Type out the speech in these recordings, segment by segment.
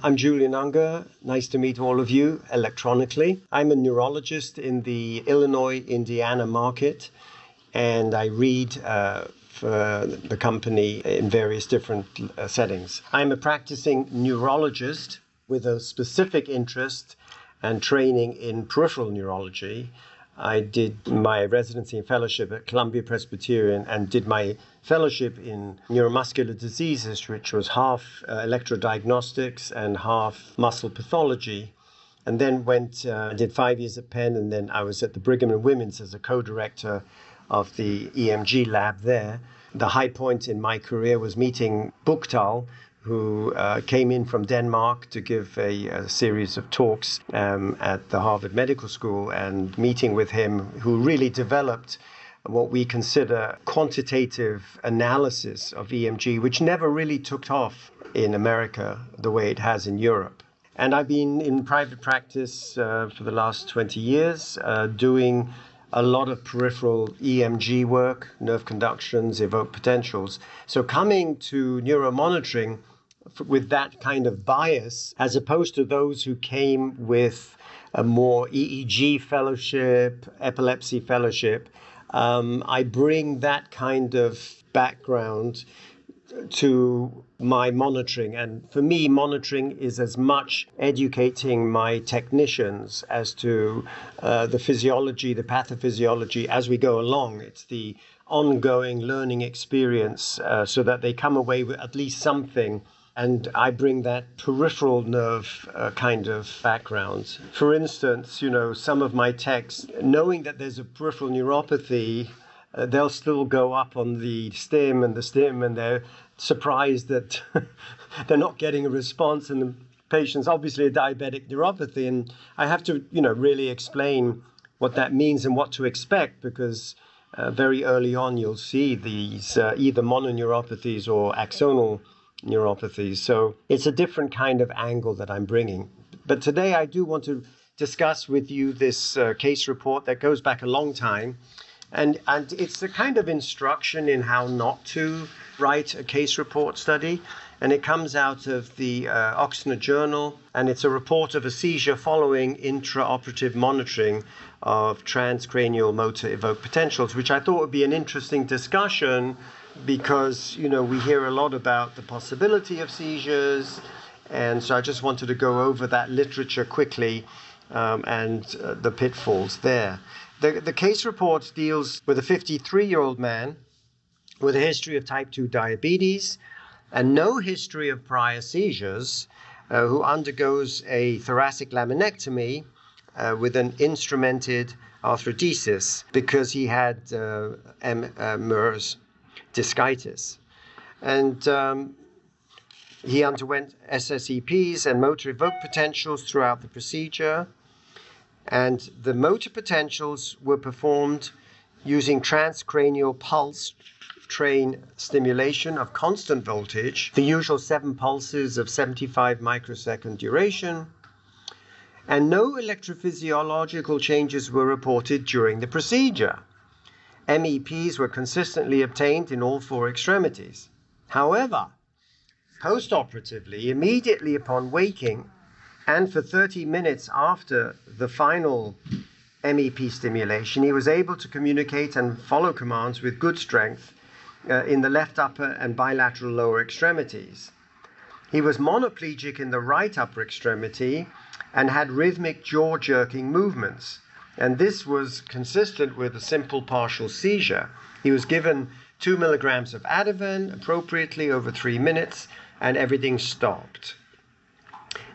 I'm Julian Unger. Nice to meet all of you electronically. I'm a neurologist in the Illinois-Indiana market, and I read for the company in various different settings. I'm a practicing neurologist with a specific interest and training in peripheral neurology. I did my residency and fellowship at Columbia Presbyterian and did my fellowship in neuromuscular diseases, which was half electrodiagnostics and half muscle pathology. And then did 5 years at Penn, and then I was at the Brigham and Women's as a co-director of the EMG lab there. The high point in my career was meeting Buchtal, who came in from Denmark to give a series of talks at the Harvard Medical School, and meeting with him, who really developed what we consider quantitative analysis of EMG, which never really took off in America the way it has in Europe. And I've been in private practice for the last 20 years, doing a lot of peripheral EMG work, nerve conductions, evoked potentials. So coming to neuromonitoring with that kind of bias, as opposed to those who came with a more EEG fellowship, epilepsy fellowship, I bring that kind of background to my monitoring. And for me, monitoring is as much educating my technicians as to the physiology, the pathophysiology as we go along. It's the ongoing learning experience so that they come away with at least something. And I bring that peripheral nerve kind of background. For instance, some of my techs, knowing that there's a peripheral neuropathy, they'll still go up on the stim, and they're surprised that they're not getting a response. And the patient's obviously a diabetic neuropathy. And I have to, really explain what that means and what to expect, because very early on you'll see these either mononeuropathies or axonal neuropathies. So it's a different kind of angle that I'm bringing. But today I do want to discuss with you this case report that goes back a long time. And it's the kind of instruction in how not to write a case report study. And it comes out of the Oxford Journal, and it's a report of a seizure following intra-operative monitoring of transcranial motor evoked potentials, which I thought would be an interesting discussion because, we hear a lot about the possibility of seizures. And so I just wanted to go over that literature quickly and the pitfalls there. The case report deals with a 53-year-old man with a history of type 2 diabetes and no history of prior seizures, who undergoes a thoracic laminectomy with an instrumented arthrodesis because he had MERS discitis. And he underwent SSEPs and motor evoked potentials throughout the procedure. And the motor potentials were performed using transcranial pulse train stimulation of constant voltage, the usual 7 pulses of 75 microsecond duration, and no electrophysiological changes were reported during the procedure. MEPs were consistently obtained in all 4 extremities. However, post-operatively, immediately upon waking, and for 30 minutes after the final MEP stimulation, he was able to communicate and follow commands with good strength in the left upper and bilateral lower extremities. He was monoplegic in the right upper extremity and had rhythmic jaw-jerking movements. And this was consistent with a simple partial seizure. He was given 2 milligrams of Ativan appropriately over 3 minutes, and everything stopped.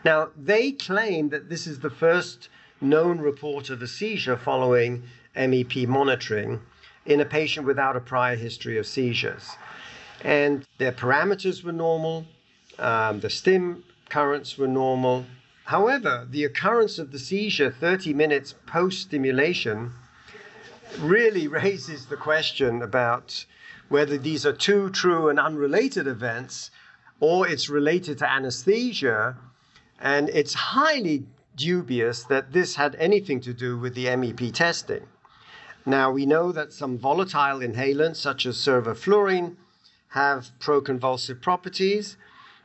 Now, they claim that this is the first known report of a seizure following MEP monitoring in a patient without a prior history of seizures. And their parameters were normal, the stim currents were normal. However, the occurrence of the seizure 30 minutes post-stimulation really raises the question about whether these are 2 true and unrelated events, or it's related to anesthesia. And it's highly dubious that this had anything to do with the MEP testing. Now, we know that some volatile inhalants, such as servoflurine, have proconvulsive properties,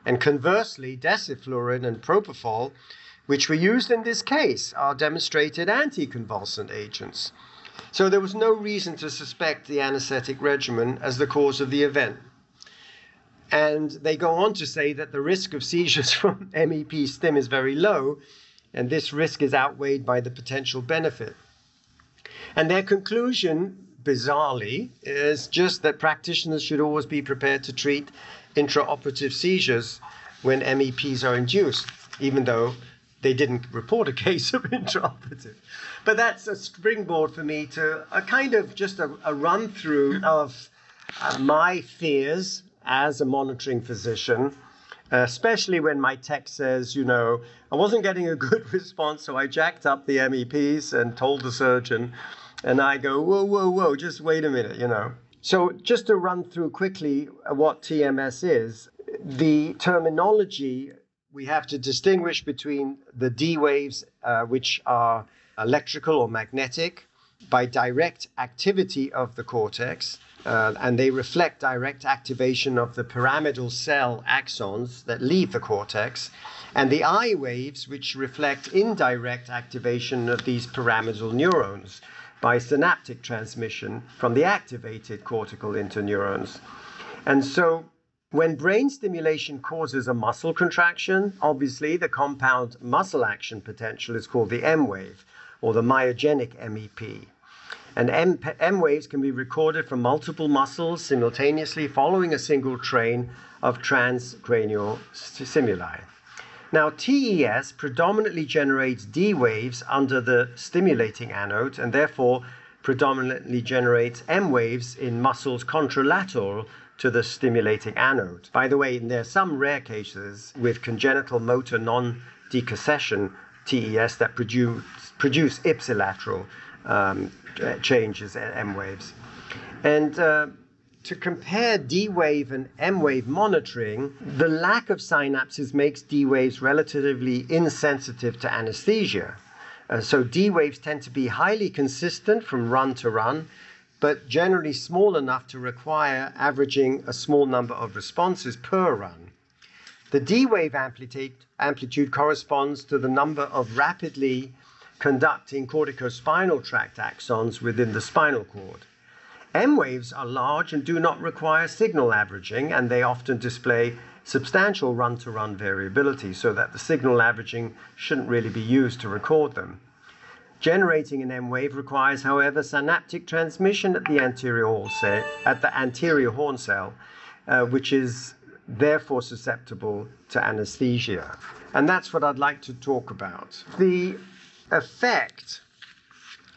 And conversely, desiflurane and propofol, which were used in this case, are demonstrated anticonvulsant agents. So there was no reason to suspect the anesthetic regimen as the cause of the event. And they go on to say that the risk of seizures from MEP stim is very low, and this risk is outweighed by the potential benefit. And their conclusion, bizarrely, is just that practitioners should always be prepared to treat intraoperative seizures when MEPs are induced, even though they didn't report a case of intraoperative. But that's a springboard for me to a kind of just a run through of my fears as a monitoring physician, especially when my tech says, I wasn't getting a good response, so I jacked up the MEPs and told the surgeon, and I go, whoa, just wait a minute, So just to run through quickly what TMS is, the terminology, we have to distinguish between the D waves, which are electrical or magnetic, by direct activity of the cortex, and they reflect direct activation of the pyramidal cell axons that leave the cortex, and the I waves, which reflect indirect activation of these pyramidal neurons by synaptic transmission from the activated cortical interneurons. And so when brain stimulation causes a muscle contraction, obviously the compound muscle action potential is called the M wave, or the myogenic MEP. And M waves can be recorded from multiple muscles simultaneously following a single train of transcranial stimuli. Now, TES predominantly generates D waves under the stimulating anode, and therefore predominantly generates M waves in muscles contralateral to the stimulating anode. By the way, there are some rare cases with congenital motor non-decussation TES that produce ipsilateral changes in M waves. And to compare D wave and M wave monitoring, the lack of synapses makes D waves relatively insensitive to anesthesia. So D waves tend to be highly consistent from run to run, but generally small enough to require averaging a small number of responses per run. The D wave amplitude corresponds to the number of rapidly conducting corticospinal tract axons within the spinal cord. M waves are large and do not require signal averaging, and they often display substantial run-to-run variability, so that the signal averaging shouldn't really be used to record them. Generating an M wave requires, however, synaptic transmission at the anterior horn cell, which is therefore susceptible to anesthesia. And that's what I'd like to talk about. The effect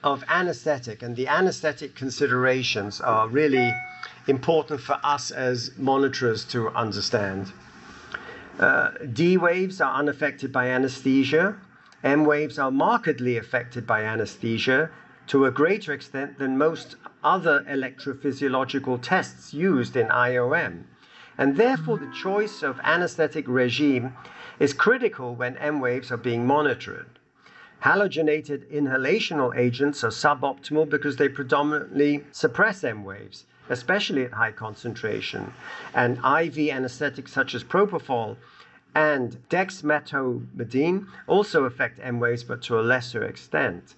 of anesthetic and the anesthetic considerations are really important for us as monitorers to understand. D waves are unaffected by anesthesia. M waves are markedly affected by anesthesia to a greater extent than most other electrophysiological tests used in IOM. And therefore, the choice of anesthetic regime is critical when M waves are being monitored. Halogenated inhalational agents are suboptimal because they predominantly suppress M waves, especially at high concentration. And IV anesthetics such as propofol and dexmedetomidine also affect M waves, but to a lesser extent.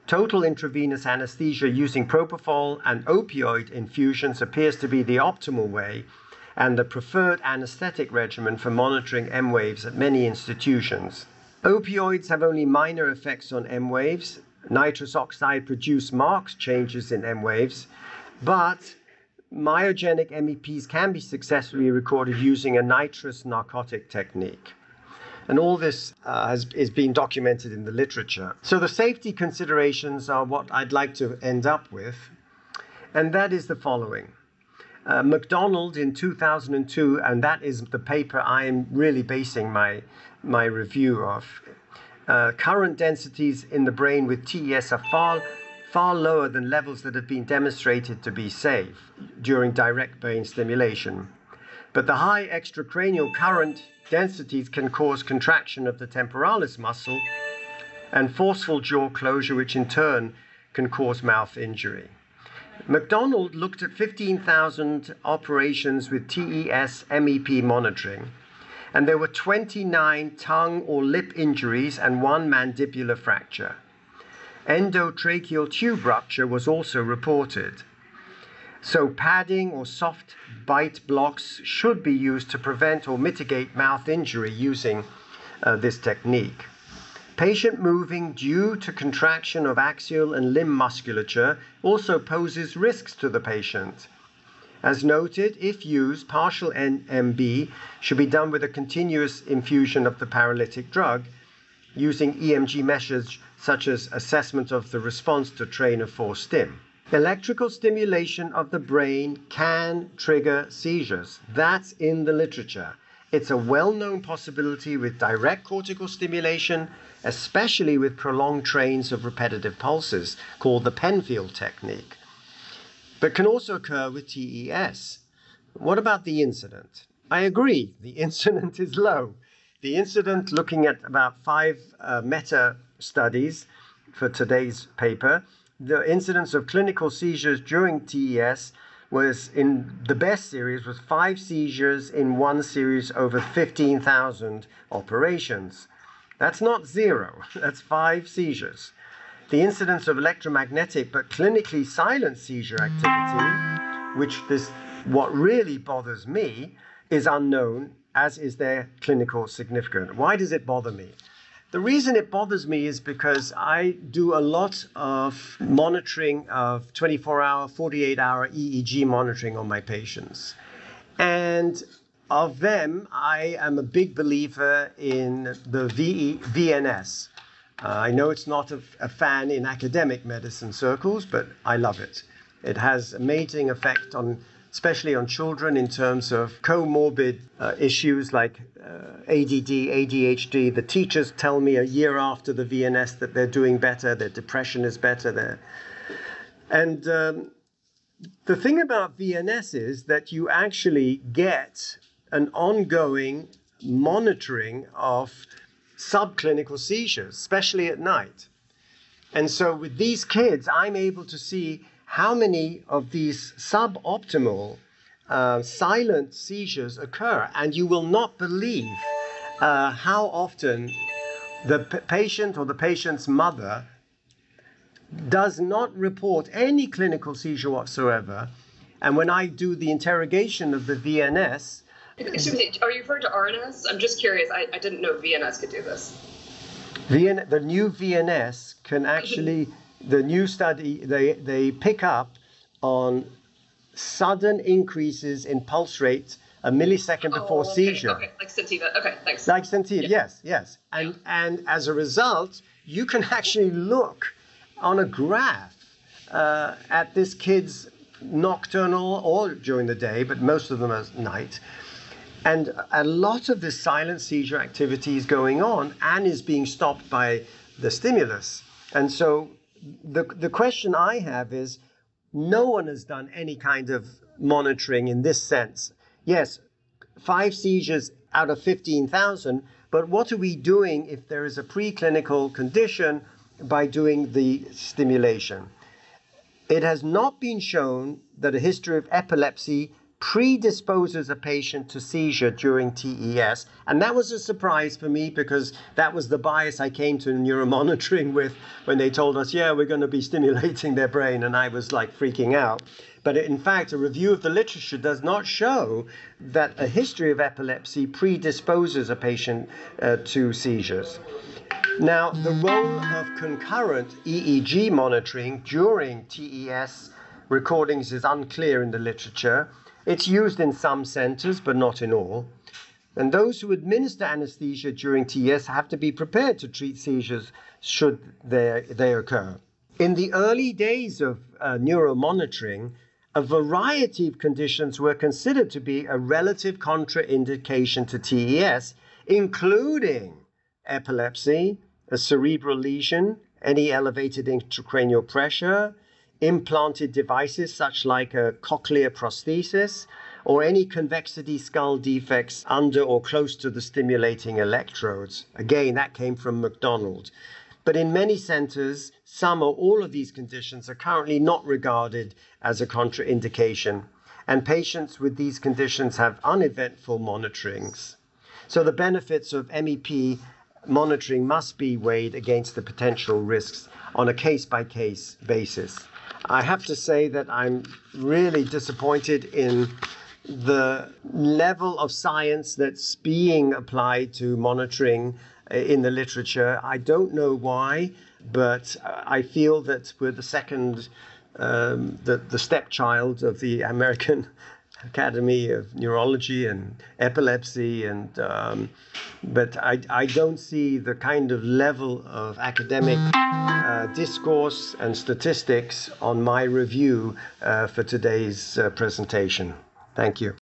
Total intravenous anesthesia using propofol and opioid infusions appears to be the optimal way and the preferred anesthetic regimen for monitoring M waves at many institutions. Opioids have only minor effects on M waves. Nitrous oxide produce marked changes in M waves, but myogenic MEPs can be successfully recorded using a nitrous narcotic technique. And all this is being documented in the literature. So the safety considerations are what I'd like to end up with, and that is the following. McDonald in 2002, and that is the paper I'm really basing my review of. Current densities in the brain with TES are far lower than levels that have been demonstrated to be safe during direct brain stimulation. But the high extracranial current densities can cause contraction of the temporalis muscle and forceful jaw closure, which in turn can cause mouth injury. McDonald looked at 15,000 operations with TES MEP monitoring, And there were 29 tongue or lip injuries and 1 mandibular fracture. Endotracheal tube rupture was also reported. So padding or soft bite blocks should be used to prevent or mitigate mouth injury using this technique. Patient moving due to contraction of axial and limb musculature also poses risks to the patient. As noted, if used, partial NMB should be done with a continuous infusion of the paralytic drug using EMG measures such as assessment of the response to train of force stim. Electrical stimulation of the brain can trigger seizures. That's in the literature. It's a well-known possibility with direct cortical stimulation, especially with prolonged trains of repetitive pulses, called the Penfield technique, but can also occur with TES. What about the incident? I agree, the incident is low. The incident, looking at about 5 meta-studies for today's paper, the incidence of clinical seizures during TES was, in the best series, was 5 seizures in 1 series over 15,000 operations. That's not 0, that's 5 seizures. The incidence of electromagnetic but clinically silent seizure activity, which is what really bothers me, is unknown, as is their clinical significance. Why does it bother me? The reason it bothers me is because I do a lot of monitoring of 24-hour, 48-hour EEG monitoring on my patients. And of them, I am a big believer in the VNS. I know it's not a fan in academic medicine circles, but I love it. It has amazing effect on, especially on children, in terms of comorbid issues like ADD, ADHD. The teachers tell me a year after the VNS that they're doing better, their depression is better. And the thing about VNS is that you actually get an ongoing monitoring of subclinical seizures, especially at night. And so with these kids, I'm able to see how many of these suboptimal silent seizures occur. And you will not believe how often the patient or the patient's mother does not report any clinical seizure whatsoever. And when I do the interrogation of the VNS... Excuse me, are you referring to RNS? I'm just curious. I didn't know VNS could do this. The new VNS can actually... The new study, they pick up on sudden increases in pulse rate a millisecond before seizure. Okay, like Sentiva. Okay, thanks. Like Sentiva, yes. And as a result, you can actually look on a graph at this kid's nocturnal or during the day, but most of them at night. And a lot of this silent seizure activity is going on and is being stopped by the stimulus. And so the question I have is, no one has done any kind of monitoring in this sense. Yes, 5 seizures out of 15,000, but what are we doing if there is a preclinical condition by doing the stimulation? It has not been shown that a history of epilepsy predisposes a patient to seizure during TES. And that was a surprise for me, because that was the bias I came to neuromonitoring with when they told us, yeah, we're going to be stimulating their brain. And I was like freaking out. But in fact, a review of the literature does not show that a history of epilepsy predisposes a patient to seizures. Now, the role of concurrent EEG monitoring during TES recordings is unclear in the literature. It's used in some centers, but not in all. And those who administer anesthesia during TES have to be prepared to treat seizures should they occur. In the early days of neuromonitoring, a variety of conditions were considered to be a relative contraindication to TES, including epilepsy, a cerebral lesion, any elevated intracranial pressure, implanted devices such like a cochlear prosthesis, or any convexity skull defects under or close to the stimulating electrodes. Again, that came from McDonald. But in many centers, some or all of these conditions are currently not regarded as a contraindication, and patients with these conditions have uneventful monitorings. So the benefits of MEP monitoring must be weighed against the potential risks on a case-by-case basis. I have to say that I'm really disappointed in the level of science that's being applied to monitoring in the literature. I don't know why, but I feel that we're the second, the stepchild of the American Academy of Neurology and Epilepsy, and but I don't see the kind of level of academic discourse and statistics on my review for today's presentation. Thank you.